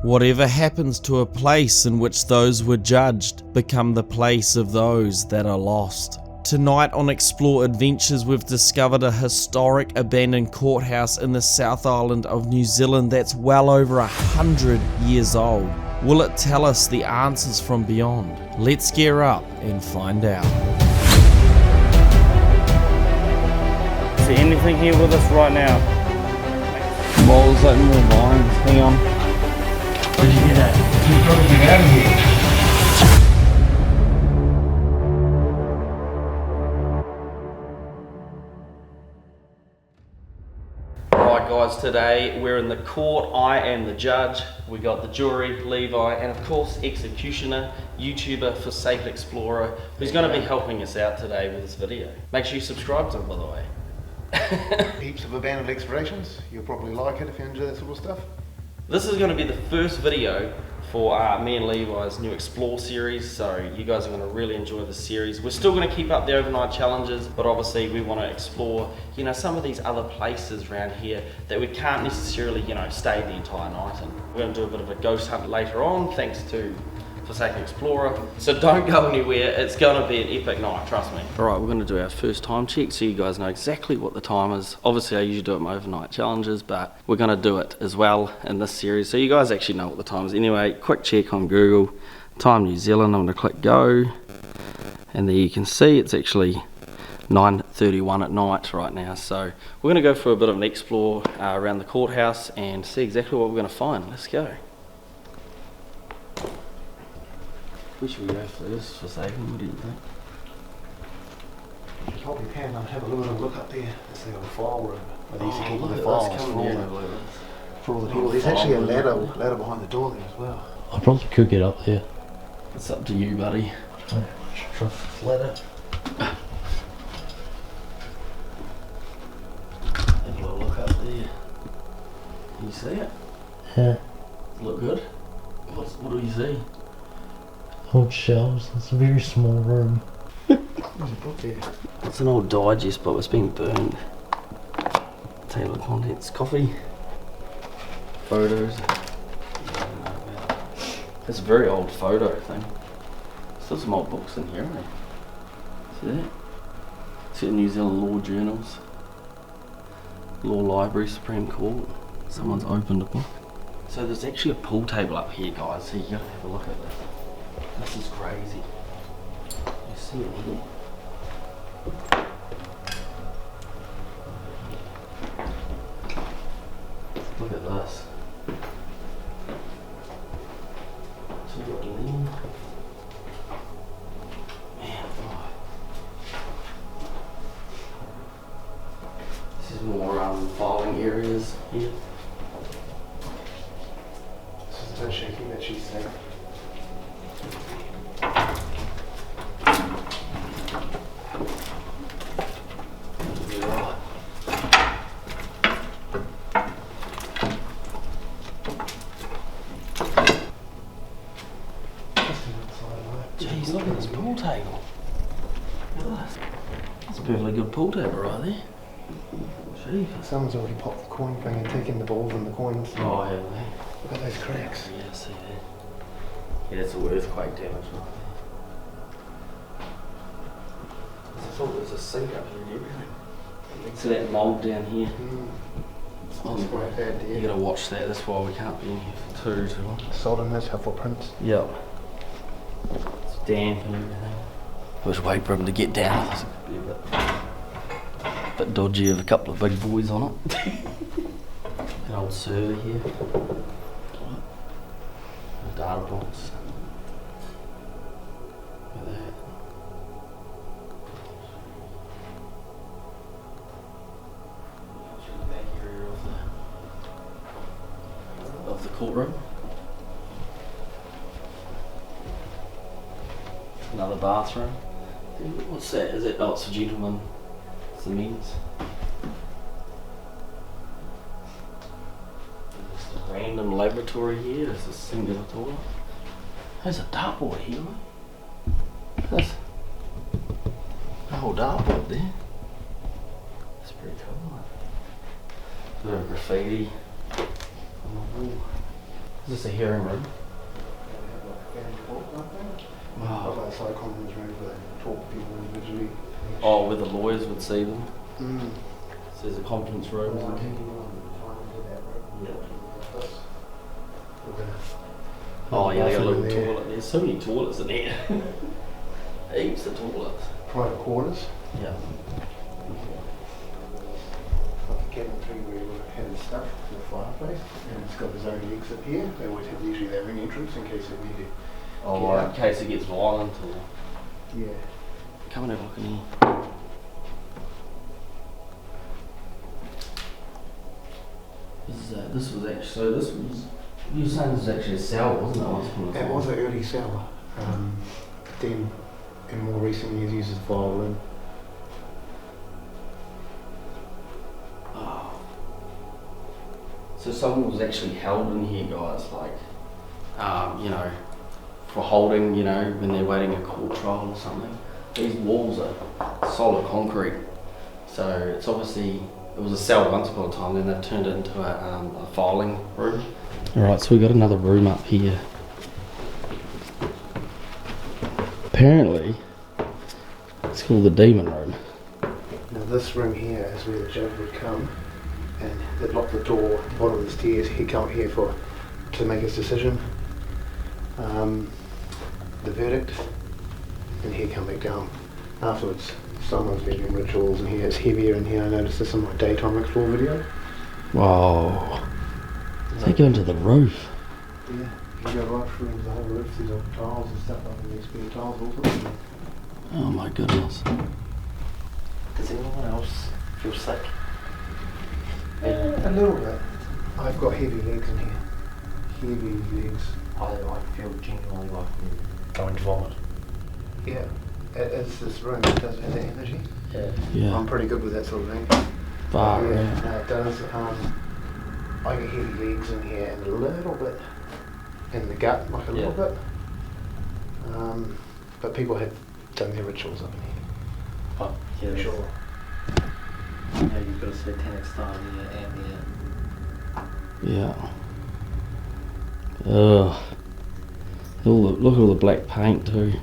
Whatever happens to a place in which those were judged become the place of those that are lost. Tonight on Explore Adventures, we've discovered a historic abandoned courthouse in the South Island of New Zealand that's well over 100 years old. Will it tell us the answers from beyond? Let's gear up and find out. Is there anything here with us right now? Moles like more vines, hang on. Where'd you get that? You've got to get out of here. Alright guys, today we're in the court. I am the judge. We got the jury, Levi, and of course executioner, YouTuber, Forsaken Explorer, who's going to be helping us out today with this video. Make sure you subscribe to him, by the way. Heaps of abandoned explorations. You'll probably like it if you enjoy that sort of stuff. This is going to be the first video for me and Levi's new Explore series, so you guys are going to really enjoy this series. We're still going to keep up the overnight challenges, but obviously we want to explore, you know, some of these other places around here that we can't necessarily, you know, stay the entire night in. We're going to do a bit of a ghost hunt later on, thanks to Forsaken Explorer. So don't go anywhere, it's going to be an epic night, trust me. Alright, we're going to do our first time check so you guys know exactly what the time is. Obviously I usually do it in my overnight challenges, but we're going to do it as well in this series so you guys actually know what the time is. Anyway, quick check on Google, time New Zealand, I'm going to click go, and there you can see it's actually 9:31 at night right now. So we're going to go for a bit of an explore around the courthouse and see exactly what we're going to find. Let's go. Where should we go first, Forsaken? What do you think? You probably can have a little look up there. It's the old file room. Where they used to keep look the at files this for coming all, down. for all the people. There's actually a ladder behind the door there as well. I probably could get up there. It's up to you, buddy. Trust this ladder. Have a little look up there. Can you see it? Yeah. Look good? What do you see? Old shelves. It's a very small room. There's a book there. It's an old digest, but it's been burned. Table of contents, coffee, photos. It's a very old photo thing. Still some old books in here, aren't there? See that? See the New Zealand Law Journals, Law Library, Supreme Court. Someone's opened a book. So there's actually a pool table up here, guys, so you gotta have a look at this. This is crazy. You see it here? Look at this. So you got lean. Man, oh. This is more filing areas here. This is no shaking that she's saying. Jeez, look at this pool table. Look at this. That's a perfectly good pool table right there. Jeez. Someone's already popped the coin thing and taken the balls and the coins. Oh, have they? Look at those cracks. Yeah, I see that. Yeah, that's all earthquake damage right there. I thought there was a sink up here and everything. See that mould down here? That's quite bad You there. gotta watch that, that's why we can't be in here for too long. Salt and those footprints. Yep. It's damp and everything. I was waiting for him to get down. It's a bit dodgy with a couple of big boys on it. An old server here. A data box. Look at that. The back area of the courtroom. Another bathroom. What's that? Is it? Oh, it's a gentleman. It's the men's. Just a random laboratory here. There's a singular toilet. There's a dartboard here, mate. That's a whole dartboard there. That's pretty cool. Bit of graffiti on the wall. Is this a hearing room? Wow. Got that side conference room where they talk to people individually. Oh, where the lawyers would see them. Mm. So there's a conference room. Yeah. Oh yeah, they got a little toilet. There's so many toilets in here. Heaps of toilets. Private quarters. Yeah. Like the cabin 3 where you had his stuff in the fireplace, and it's got his own exit here. They always have usually their own entrance in case they need to. Oh, right, in case it gets violent or... Yeah. Come and have a look in here. This was actually, so this was, you were saying this was actually a cell, wasn't it? Once upon a time? It was an early cell. Then, in more recent years, used as violin. Oh. So someone was actually held in here, guys, like, you know, for holding, you know, when they're waiting a court trial or something. These walls are solid concrete, so it's obviously, it was a cell once upon a time, then they've turned it into a filing room. Alright, so we got another room up here. Apparently, it's called the demon room. Now this room here is where the judge would come, and they'd lock the door at the bottom of the stairs. He'd come up here to make his decision, the verdict, and he'd come back down afterwards. Someone's been doing rituals in here. It's heavier in here. I noticed this in my daytime explore video. Whoa. They go into the roof. Yeah, you can go right through the whole roof. There's all tiles and stuff like these spare tiles also. Oh my goodness. Does anyone else feel sick? A little bit. I've got heavy legs in here. Heavy legs. I feel genuinely like I'm going to vomit. Yeah. It's this room. It does have that energy. Yeah. I'm pretty good with that sort of thing. Far yeah, out. no, it does. I get heavy legs in here and a little bit in the gut, like a little bit. But people have done their rituals up in here. But yeah, For sure. Yeah, you've got a satanic style there and there. Yeah. Ugh. Look at all the black paint too.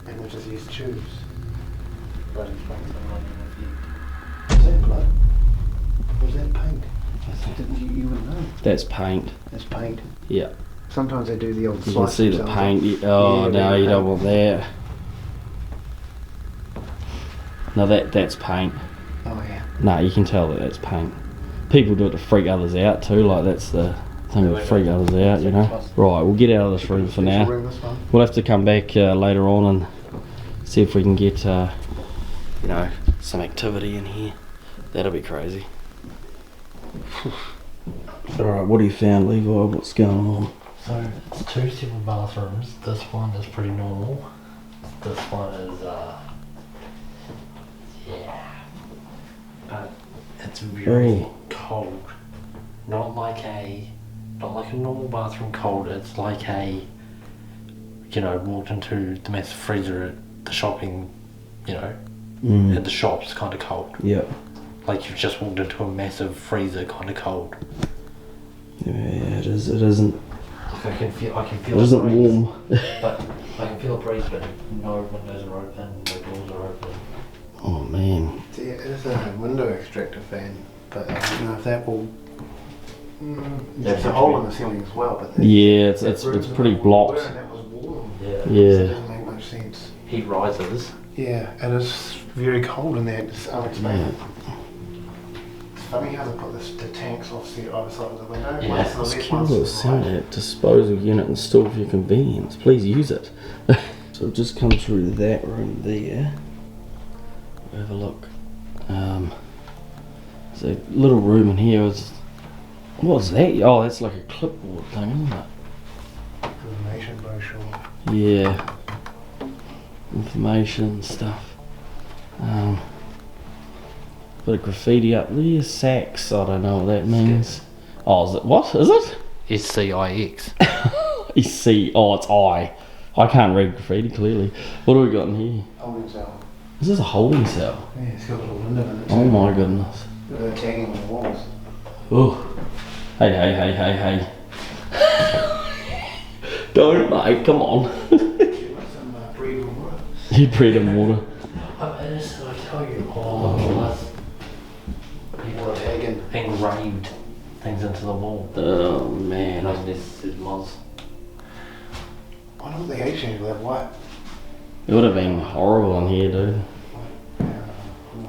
And they just use tubes. Blood explains the light Is that blood? Or is that paint? You wouldn't know. That's paint. That's paint. Yeah. Sometimes they do the old You slice can see the themselves. paint. Oh Yeah, no, really you don't paint. want that. No, that's paint. Oh yeah. No, you can tell that that's paint. People do it to freak others out too, like that's the thing to freak others out, you know. Right, we'll get out of this room for Special now. room, this one. We'll have to come back later on and see if we can get, you know, some activity in here. That'll be crazy. Alright, what have you found, Levi? What's going on? So it's two separate bathrooms. This one is pretty normal. This one is yeah. But it's very cold. Not like a normal bathroom cold. It's like a, you know, walked into the massive freezer at the shopping, you know, at the shops kind of cold. Yep. Like you've just walked into a massive freezer kind of cold. Yeah, it is. It isn't. Like I can feel It isn't a breeze, warm. but I can feel a breeze, but no windows are open, no doors are open. Oh man. Yeah, it is a window extractor fan, but I don't know if that will. There's a hole in the ceiling as well, but Yeah, it's room's pretty not blocked. warm, and that was warm. Yeah. So it Yeah. doesn't make much sense. Heat rises. Yeah, it is very cold in there. It's unexpected. It's funny how they put the tanks off the other side of the window. Yeah, One's to the This left, cute one's to little the semi right. disposal unit installed for your convenience. Please use it. So it just comes through that room there. We'll have a look. There's a little room in here. What's that? Oh, that's like a clipboard thing, isn't it? Information brochure. Yeah. Information and stuff. Bit of graffiti up there. Sax. I don't know what that means. Oh, is it? What is it? SCIX. EC. Oh, it's I. I can't read graffiti clearly. What do we got in here? Holding cell. Is this a holding cell? Yeah, it's got a little window in it. Oh my goodness. They're tagging on the walls. Oh. Hey. Don't, mate, come on. Some bread and water. You bread and water. It is, I tell you, oh, people have Tagging. engraved things into the wall. Oh, man. This is mods. Why don't they actually that white? It would have been horrible in here, dude.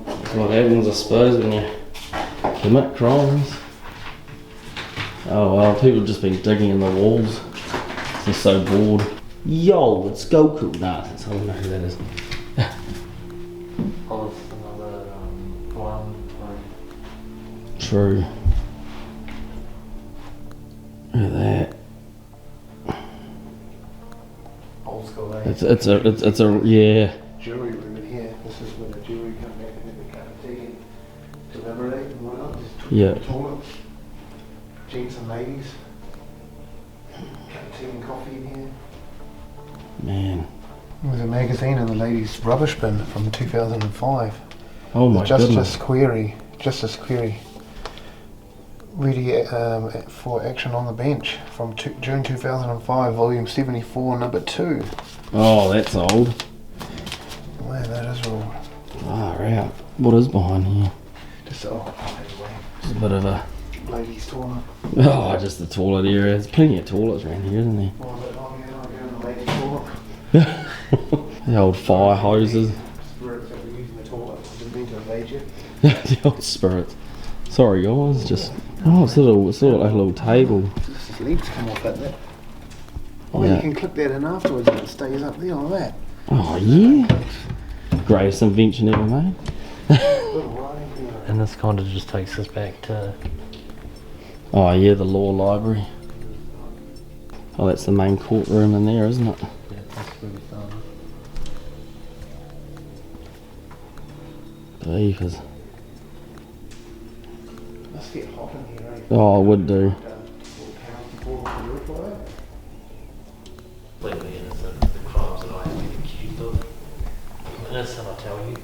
That's what happens, I suppose, when you commit crimes. Oh well, people have just been digging in the walls. They're so bored. Yo, it's Goku. Nah, that's I don't know who that is. Oh, it's another one. True. Look at that. Old school, eh? It's a yeah. Jewelry room in here. This is where the jewelry come back and then they cut a tea and deliberate and whatnot. Yeah. Toilets. Gents and ladies. Cup of tea and coffee in here. Man. There was a magazine in the ladies' rubbish bin from 2005. Oh my goodness. Justice Query. Ready for action on the bench from June 2005, volume 74, number 2. Oh, that's old. Man, that is all. Ah, right. What is behind here? Just Just a bit of a. ladies' toilet. Oh, just the toilet area. There's plenty of toilets around here, isn't there? Oh, but I'll go in the ladies' toilet. The old fire hoses. Spirits that we use in the toilet. I didn't mean to evade you. The old spirits. Sorry guys, just it's a little table. His legs come off at that. Oh, Yeah. you can clip that in afterwards and it stays up there like that. Oh yeah. Greatest invention ever made. Little writing corner. And this kind of just takes us back to. Oh yeah, the law library. Oh, that's the main courtroom in there, isn't it? Yeah, that's where we started. Beefers. Must get hot in here, eh? Oh, I would do. Completely innocent. The crimes that I have been accused of. I'm innocent, I tell you.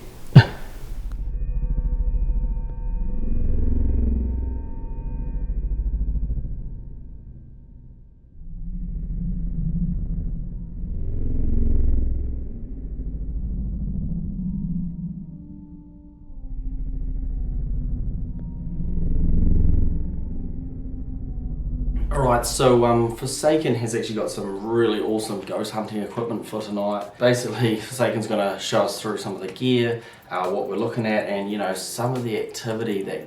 Alright, so Forsaken has actually got some really awesome ghost hunting equipment for tonight. Basically, Forsaken's going to show us through some of the gear, what we're looking at, and some of the activity that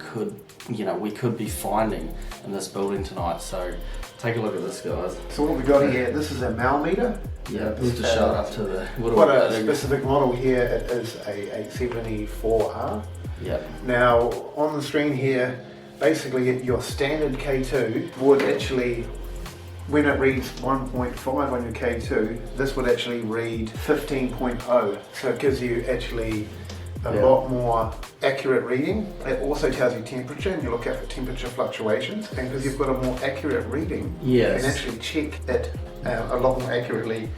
we could be finding in this building tonight. So take a look at this, guys. So what we got here, this is a mal meter. Yeah, just to show it up to the... Quite a specific model here, it is a 874R. Yeah. Now, on the screen here, basically your standard K2 would actually, when it reads 1.5 on your K2, this would actually read 15.0. So it gives you actually a lot more accurate reading. It also tells you temperature, and you look out for temperature fluctuations. And because you've got a more accurate reading, you can actually check it a lot more accurately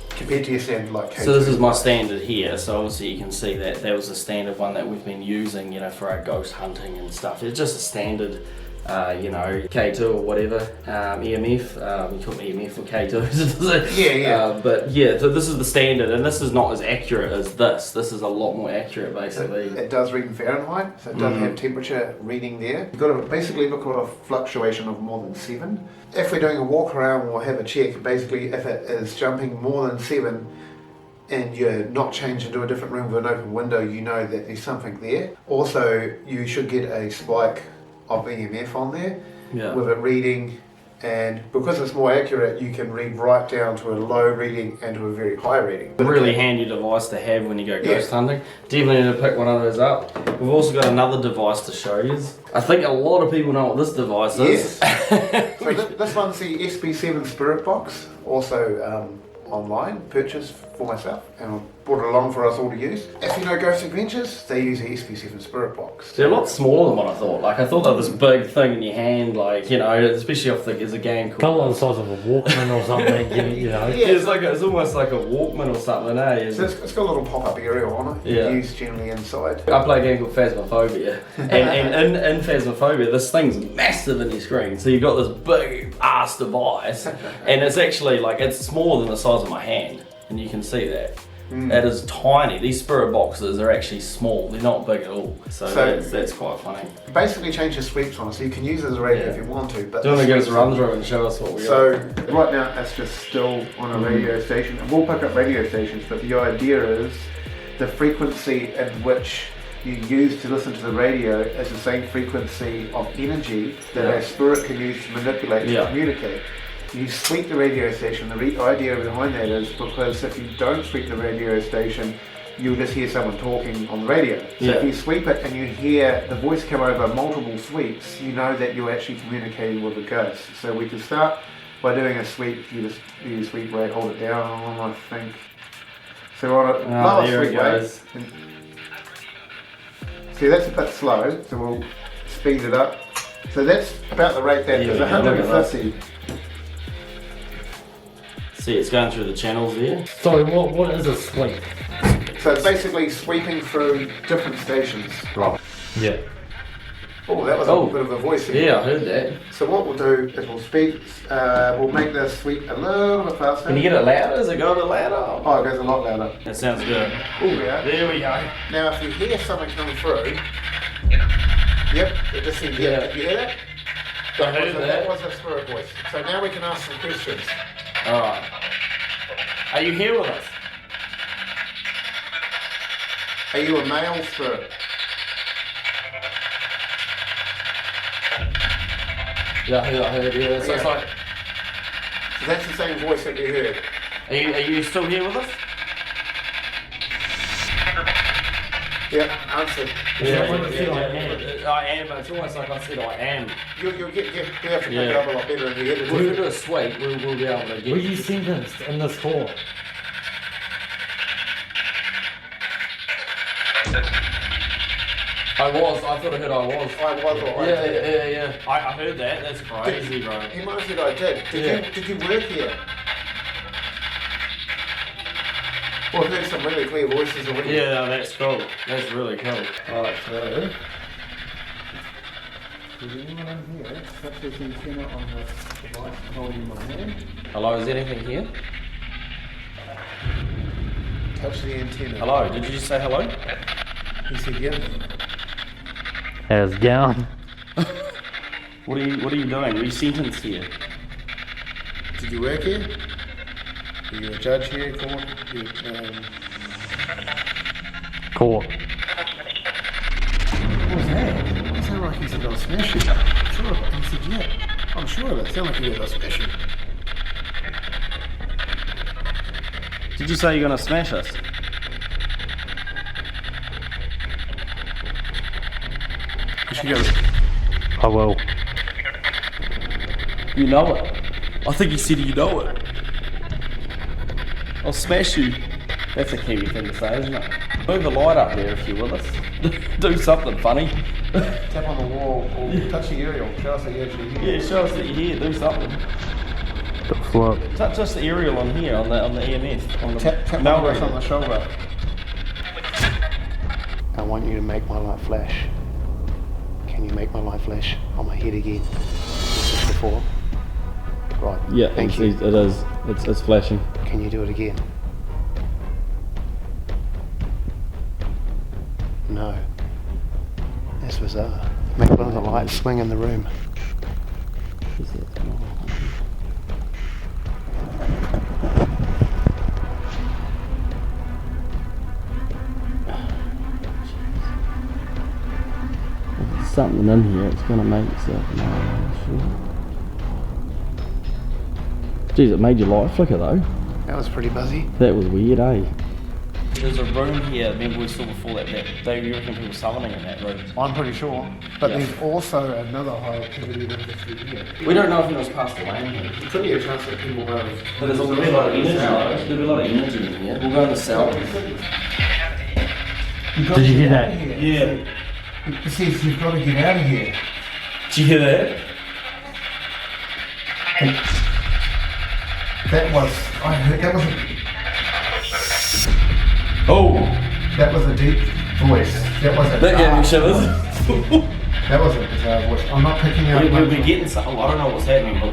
compared to your standard like K2. So this is my standard here, so obviously you can see that that was the standard one that we've been using, for our ghost hunting and stuff. It's just a standard, K2 or whatever, EMF, you call it EMF or K2. Yeah. But yeah, so this is the standard, and this is not as accurate as this. This is a lot more accurate, basically. It does read in Fahrenheit, so it does have temperature reading there. You've got to basically look at a fluctuation of more than 7. If we're doing a walk around, we'll have a check. Basically, if it is jumping more than 7 and you're not changed into a different room with an open window, you know that there's something there. Also, you should get a spike of EMF on there with it reading, and because it's more accurate, you can read right down to a low reading and to a very high reading. Really handy device to have when you go ghost hunting. Definitely need to pick one of those up. We've also got another device to show you. I think a lot of people know what this device is. Yes. So this one's the SB7 Spirit Box, also online purchase for myself, and I brought it along for us all to use. If you know Ghost Adventures, they use the SB7 Spirit Box. They're a lot smaller than what I thought. Like, I thought they were this big thing in your hand, like, especially off there's a game called... Kind of the size of a Walkman or something, Yeah, it's almost like a Walkman or something, eh? So it's got a little pop-up area on it, you use generally inside. I play a game called Phasmophobia, and in Phasmophobia, this thing's massive in your screen, so you've got this big ass device, and it's actually like, it's smaller than the size of my hand, and you can see that. It is tiny. These spirit boxes are actually small. They're not big at all. So that's quite funny. Basically change the sweeps on it, so you can use it as a radio if you want to. But do you want to give us a run through and show us what we got? So right now it's just still on a radio station. And we'll pick up radio stations, but the idea is the frequency in which you use to listen to the radio is the same frequency of energy that our spirit can use to manipulate to communicate. You sweep the radio station. The idea behind that is because if you don't sweep the radio station, you'll just hear someone talking on the radio. So if you sweep it and you hear the voice come over multiple sweeps, you know that you're actually communicating with a ghost. So we can start by doing a sweep. You sweep rate, hold it down, I think. So we're on a lower sweep rate. See, that's a bit slow, so we'll speed it up. So that's about the rate that is 150. See, it's going through the channels there. Sorry, what is a sweep? So it's basically sweeping through different stations. Right. Yeah. Oh, that was a bit of a voice here. Yeah, I heard that. So what we'll do is we'll make the sweep a little bit faster. Can you get it louder? Does it go a bit louder? Oh, it goes a lot louder. That sounds good. Oh, yeah. There we go. Now, if you hear something coming through, yep, it just said yep. Did you hear that? I heard that. That was a spirit voice. So now we can ask some questions. Alright. Are you here with us? Are you a male spirit? Yeah, I heard. Yeah, so it's like. So that's the same voice that we heard. Are you still here with us? Yep, answered. I am, but it's almost like I said I am. You have to pick it up a lot better in the If we do a sweep, we'll be able to get. Were you sentenced in this court? I was. I thought I heard I was. I was alright. Yeah. I heard that. That's crazy, bro. He might have said I did. Did you work here? Well, I've heard some really clear voices already. Yeah, that's cool. That's really cool. Alright, so. Is anyone in here? Touch this antenna on the device I'm holding in my hand. Hello, is anything here? Touch the antenna. Hello, did you just say hello? He said yeah. How's it going? What are you doing? Are you sentenced here? Did you work here? Are you a judge here? Court? Court. What was that? It sounded like he said I'll smash you. Sure, he said yeah. I'm sure of it. It sounded like he said I'll smash you. Did you say you're gonna smash us? She goes, I will. You know it. I think he said you know it. I'll smash you. That's a Kiwi thing to say, isn't it? Move the light up there if you're with us. Do something funny. tap on the wall or touch the aerial. Show us that you're actually here. Yeah, show us that you're here. Do something. The flip. Touch us the aerial on here, on the EMF. On the Tap on the shoulder. I want you to make my light flash. Can you make my light flash on my head again? Just before. Right. Yeah, Thank you. it is. It's flashing. Can you do it again? No. That's bizarre. Make one of the lights swing in the room. Something in here, it's gonna make itself sure. Jeez, it made your light flicker though. That was pretty buzzy. That was weird, eh? There's a room here, remember we saw before that they reckon people summoning in that room. I'm pretty sure. But Yeah. there's also another high activity that is through here. We don't know if anyone's passed away in here. There could be a chance that people have. But there's a lot of energy. There'll be a lot of energy in here. We'll go in the cell. Did you hear that? Yeah. It says you've got to get out of here. Did you hear that? That was, I heard, that was a deep voice. That was a That gave me dark shivers. voice. That was a bizarre voice. I'm not picking up. We're getting something. I don't know what's happening, but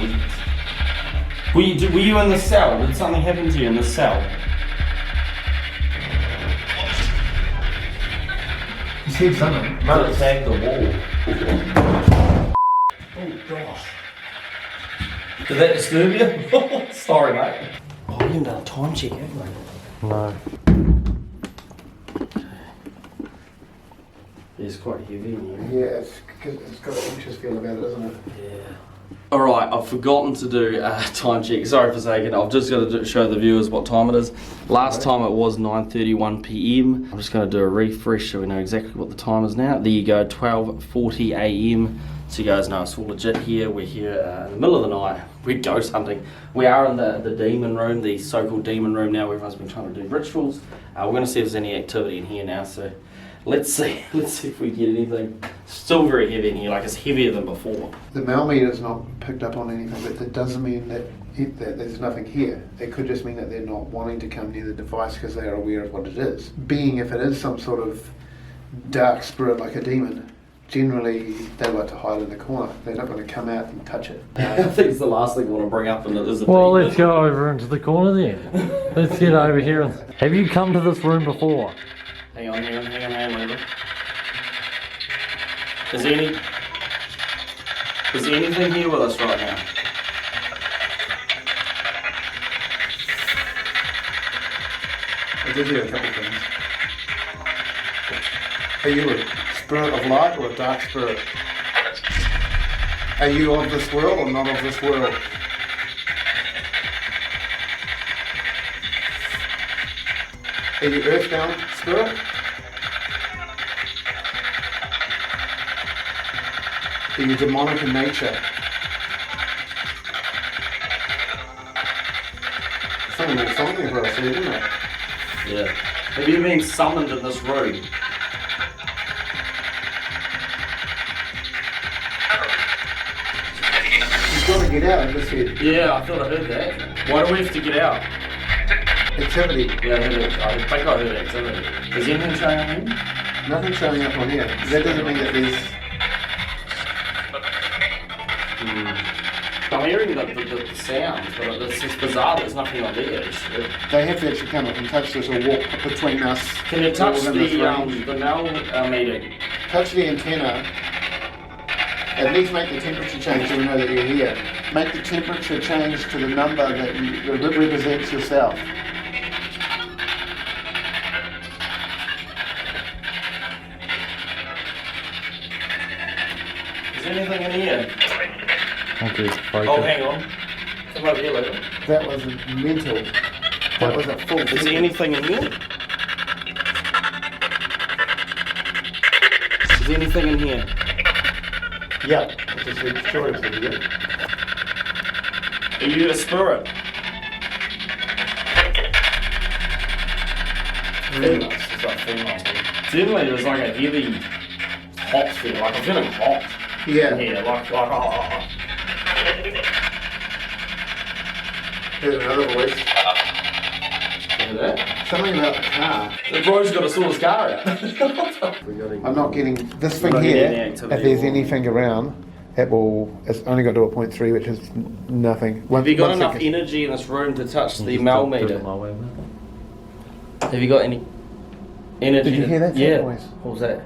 Were you in the cell? Did something happen to you in the cell? You said something. Did it tag the wall? Oh gosh. Did that disturb you? Sorry, mate. Oh, we haven't done a time check, have we? No. It's quite heavy in here. Yeah, it's got an anxious feel about it, isn't it? Yeah. Alright, I've forgotten to do a time check. Sorry for saying it. I've just got to show the viewers what time it is. Last time it was 9:31 PM. I'm just going to do a refresh so we know exactly what the time is now. There you go, 12:40 AM. So you guys know it's all legit here. We're here in the middle of the night. We're ghost hunting. We are in the demon room, the so-called demon room now. Everyone's been trying to do rituals. We're going to see if there's any activity in here now. So let's see if we get anything. Still very heavy in here, like it's heavier than before. The meter's not picked up on anything, but that doesn't mean that there's nothing here. It could just mean that they're not wanting to come near the device because they are aware of what it is. Being if it is some sort of dark spirit like a demon, generally they like to hide in the corner. They're not going to come out and touch it. I think it's the last thing we want to bring up, and it is a Well, demon. let's go over into the corner then. Let's get over here. Have you come to this room before? Hang on, Lever. Is there anything here with us right now? I did hear a couple of things. Are you a spirit of light or a dark spirit? Are you of this world or not of this world? Are you earthbound spirit? Are you demonic in nature? Something more something what I said, isn't it? Yeah. Have you been summoned in this room? You've got to get out, I just said. Yeah, I thought I heard that. Why do we have to get out? Activity. Yeah, I heard it. I think I heard activity. Is anything showing up here? Nothing showing up on here. That doesn't mean that there's... I'm hearing the sounds, but it's just bizarre. There's nothing on there. They have to actually come up and touch this or walk between us. Can you touch within this range. the null meeting? Touch the antenna. At least make the temperature change so we know that you're here. Make the temperature change to the number that represents yourself. Is there anything in here? Okay, Oh, hang on. Come over here, Lever. That was mental. That was a full... Is there anything in here? Is there anything in here? Yeah. It's just a story for you. Are you a spirit? Females. It's like females. Generally, there's like a heavy, hot feel. Like I'm feeling hot. Yeah. In here, like hot. Here's another voice. Hear that? Something about the car. The bro's got to sort his car out. I'm not getting this thing Not here. getting any If activity there's at all. anything around, it's only got to a 0.3, which is nothing. Have you got One enough second. energy in this room to touch the mal meter? My way, mate. Have you got any energy? Did you hear that Yeah. noise? What was that?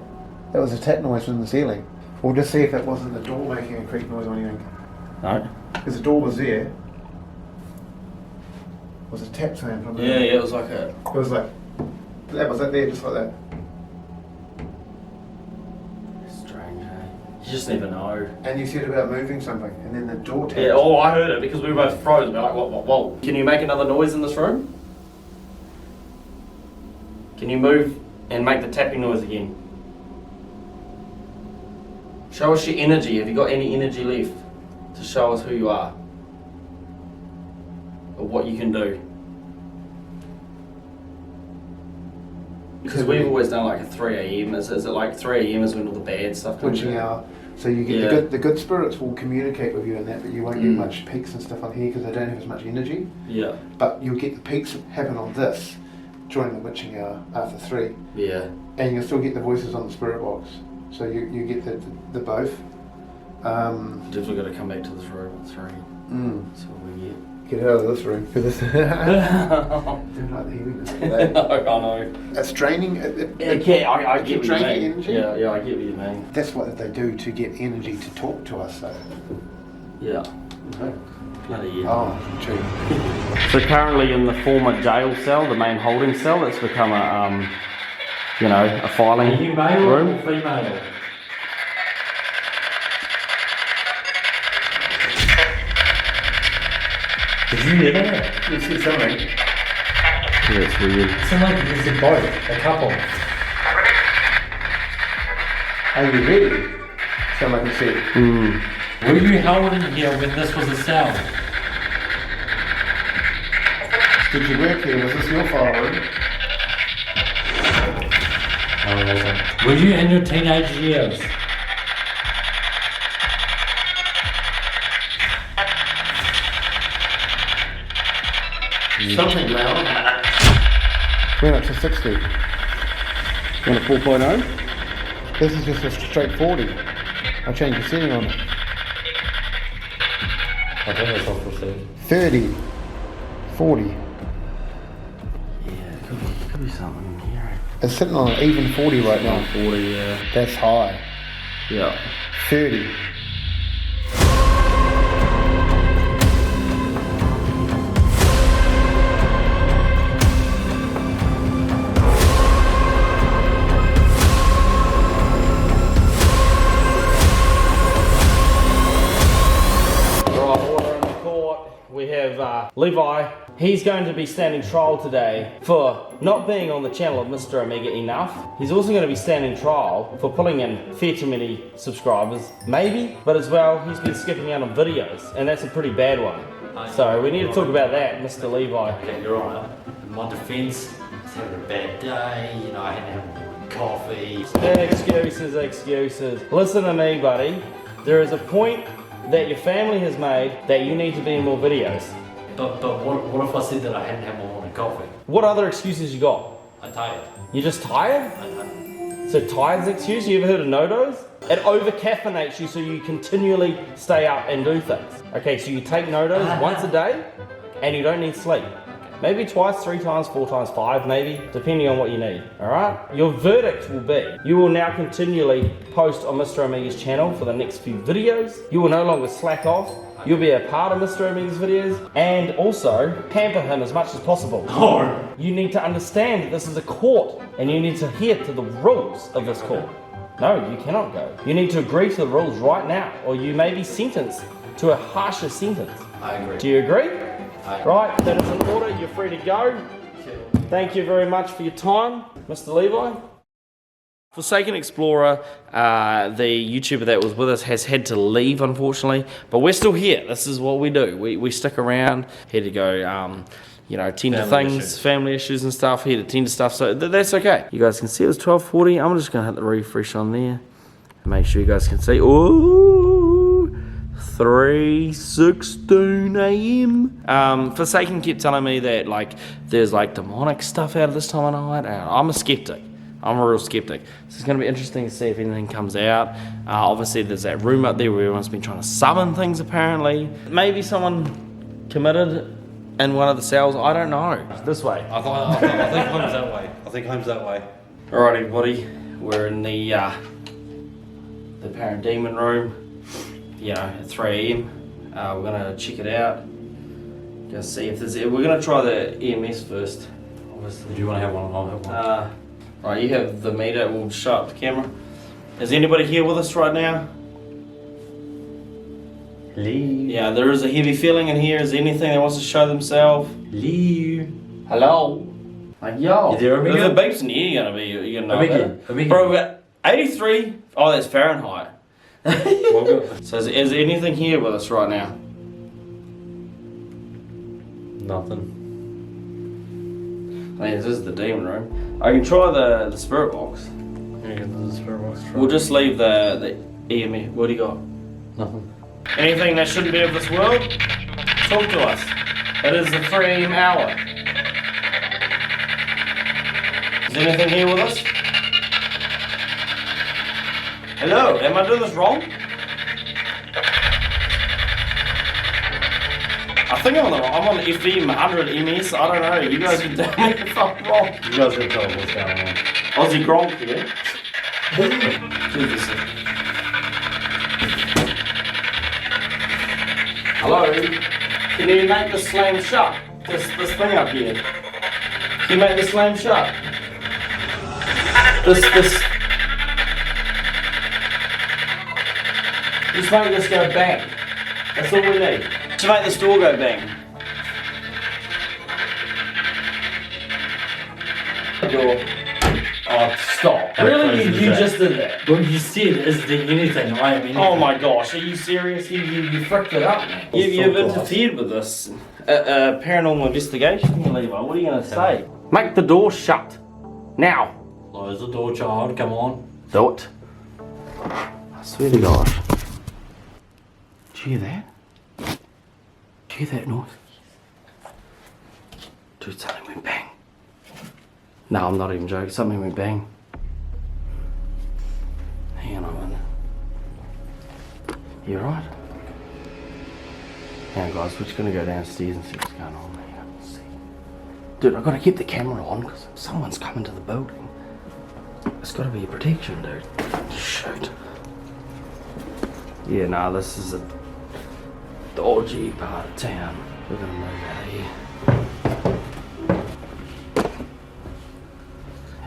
That was a tap noise from the ceiling. We'll just see if it wasn't the door making a creak noise or anything. No. Because the door was there. It was a tap sound from the... Yeah, it was like a. It was like... That was it there, just like that. Strange, eh? You just never know. And you said about moving something, and then the door tapped. Yeah, oh, I heard it because we were both frozen. We're like, whoa. Can you make another noise in this room? Can you move and make the tapping noise again? Show us your energy. Have you got any energy left to show us who you are? Or what you can do? Because we've always done like a 3 AM. Is it like 3 AM is when all the bad stuff comes Witching in? hour. So you get Yeah. the good spirits will communicate with you in that, but you won't get much peaks and stuff on here because they don't have as much energy. Yeah. But you'll get the peaks that happen on this during the witching hour after 3. Yeah. And you'll still get the voices on the spirit box. So you get the both. Definitely got to come back to this room at 3. That's what we get. Get out of this room. Don't like the heaviness of that. I know. It's draining. I get what you draining mean. energy. Yeah, I get what you mean. That's what they do to get energy to talk to us, though. Yeah. Bloody yeah. Oh, true. So currently in the former jail cell, the main holding cell, it's become a, a filing Are you male room. or female? Did you hear that? You see something? Yeah, it's weird. It sounded like you said both, a couple. Are you ready? Sound like a sheep. Were you holding here when this was a cell? Did you work here? Was this your file room? Oh, it wasn't. Were you in your teenage years? Something loud. Went up to 60. Want a 4.0? This is just a straight 40. I changed the setting on it. I think that's off the 30. 40. Yeah, it could be something in here. It's sitting on an even 40 right now. 40, yeah. That's high. Yeah. 30. We have Levi. He's going to be standing trial today for not being on the channel of Mr. Omega enough. He's also going to be standing trial for pulling in fair too many subscribers, maybe, but as well, he's been skipping out on videos, and that's a pretty bad one. So we need to talk about that, Mr. Levi. Okay, you're right. In my defense, I was having a bad day, I hadn't had coffee. Excuses. Listen to me, buddy. There is a point that your family has made that you need to be in more videos. But what if I said that I hadn't had my morning coffee? What other excuses you got? I'm tired. You're just tired? I'm tired. So tired's an excuse? You ever heard of no-dose? It over-caffeinates you so you continually stay up and do things. Okay, so you take no-dose once a day and you don't need sleep. Maybe twice, 3 times, 4 times, 5 maybe, depending on what you need, alright? Your verdict will be, you will now continually post on Mr. Omega's channel for the next few videos. You will no longer slack off. You'll be a part of Mr. Omega's videos and also pamper him as much as possible. Oh. You need to understand that this is a court and you need to adhere to the rules of this court. No, you cannot go. You need to agree to the rules right now or you may be sentenced to a harsher sentence. I agree. Do you agree? I agree. Right, that is in order. You're free to go. Thank you very much for your time, Mr. Levi. Forsaken Explorer, the YouTuber that was with us, has had to leave, unfortunately, but we're still here. This is what we do. We stick around, here to go, tend to things, family issues and stuff, here to tend to stuff, so that's okay. You guys can see it was 12:40. I'm just going to hit the refresh on there, make sure you guys can see. Ooh, 3:16 a.m. Forsaken kept telling me that there's demonic stuff out of this time of night. I'm a skeptic. I'm a real skeptic. So it's going to be interesting to see if anything comes out. Obviously, there's that room up there where everyone's been trying to summon things, apparently. Maybe someone committed in one of the cells. I don't know. This way. I think home's that way. I think home's that way. Alright, everybody. We're in the parademon room. At 3 a.m. We're going to check it out. Go see if there's... We're going to try the EMS first, obviously. Do you want to have one? I'll have one. Right, you have the meter. We'll shut up the camera. Is anybody here with us right now? Hello. Yeah, there is a heavy feeling in here. Is there anything that wants to show themselves? Hello. Hello? Yo. Is there If it beeps in here, you're gonna know Omega. that. Bro, we got 83. Oh, that's Fahrenheit. So is there anything here with us right now? Nothing. I mean, this is the demon room. I can try the spirit box. Yeah, this is spirit box. We'll just leave the EMF. What do you got? Nothing. Anything that shouldn't be of this world? Talk to us. It is the 3 a.m. hour. Is there anything here with us? Hello, am I doing this wrong? I think I'm on FM 100 MS. I don't know. You guys can tell me if I'm wrong. You guys can tell what's going on. Aussie Gronk here. Jesus. Hello? Can you make the slam shut? This thing up here. Can you make the slam shut? This. Just make this go bang. That's all we need. To make this door go bang. Door. Oh, stop. Really? You just did that? Well, you said, is there anything I am anything? Oh my gosh, are you serious? You fricked it up, man. You've interfered with this. Paranormal investigation, Levi. What are you going to say? Make the door shut. Now. Close the door, child. Come on. Do it. I swear to God. Did you hear that? Did you hear that noise? Dude, something went bang. No, I'm not even joking. Something went bang. Hang on a minute. You alright? Hang on, guys. We're just going to go downstairs and see what's going on. Hang on, let's see. Dude, I've got to keep the camera on because someone's coming to the building. It's got to be a protection, dude. Shoot. Yeah, nah, this is a dodgy part of town. We're going to move out of here.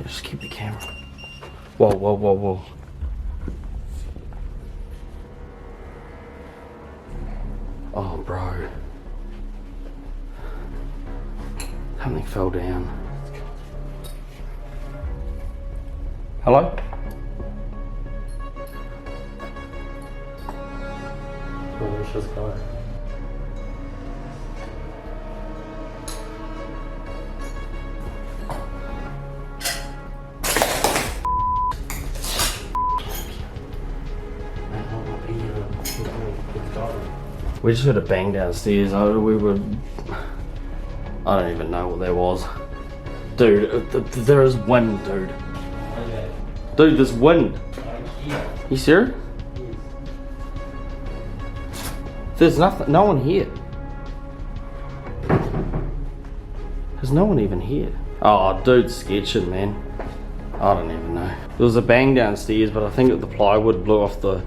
Just keep the camera. Whoa, whoa, whoa, whoa. Oh, bro. Something fell down. Hello? Where's this guy? We just heard a bang downstairs. I don't even know what that was. Dude, there is wind, dude. Okay. Dude, there's wind. You serious? There's no one here. There's no one even here. Oh, dude, sketching, man. I don't even know. There was a bang downstairs, but I think the plywood blew off the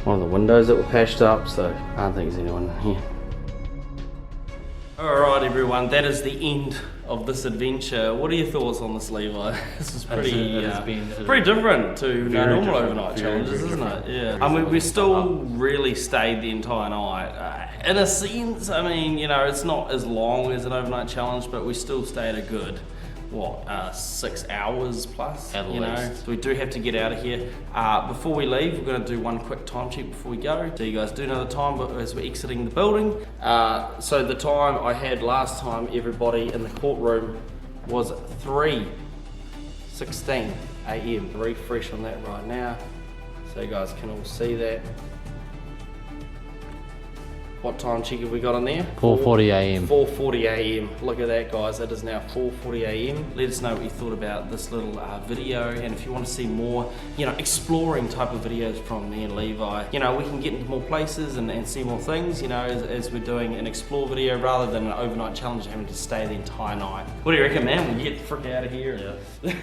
one of the windows that were patched up, so I don't think there's anyone here. Alright everyone, that is the end of this adventure. What are your thoughts on this, Levi? This is pretty pretty different to normal overnight challenges, isn't it? Yeah. I mean, we still really stayed the entire night. In a sense, I mean, you know, it's not as long as an overnight challenge, but we still stayed a good 6 hours plus, at least. So we do have to get out of here. Before we leave, we're going to do one quick time check before we go, so you guys do know the time but as we're exiting the building. So the time I had last time, everybody in the courtroom, was 3:16 a.m. Refresh on that right now so you guys can all see that. What time check have we got on there? 4:40 a.m. 4:40 a.m. Look at that, guys. It is now 4:40 a.m. Let us know what you thought about this little video, and if you want to see more, exploring type of videos from me and Levi, we can get into more places and see more things, as we're doing an explore video rather than an overnight challenge having to stay the entire night. What do you reckon, man? We'll get the frick out of here. Yeah.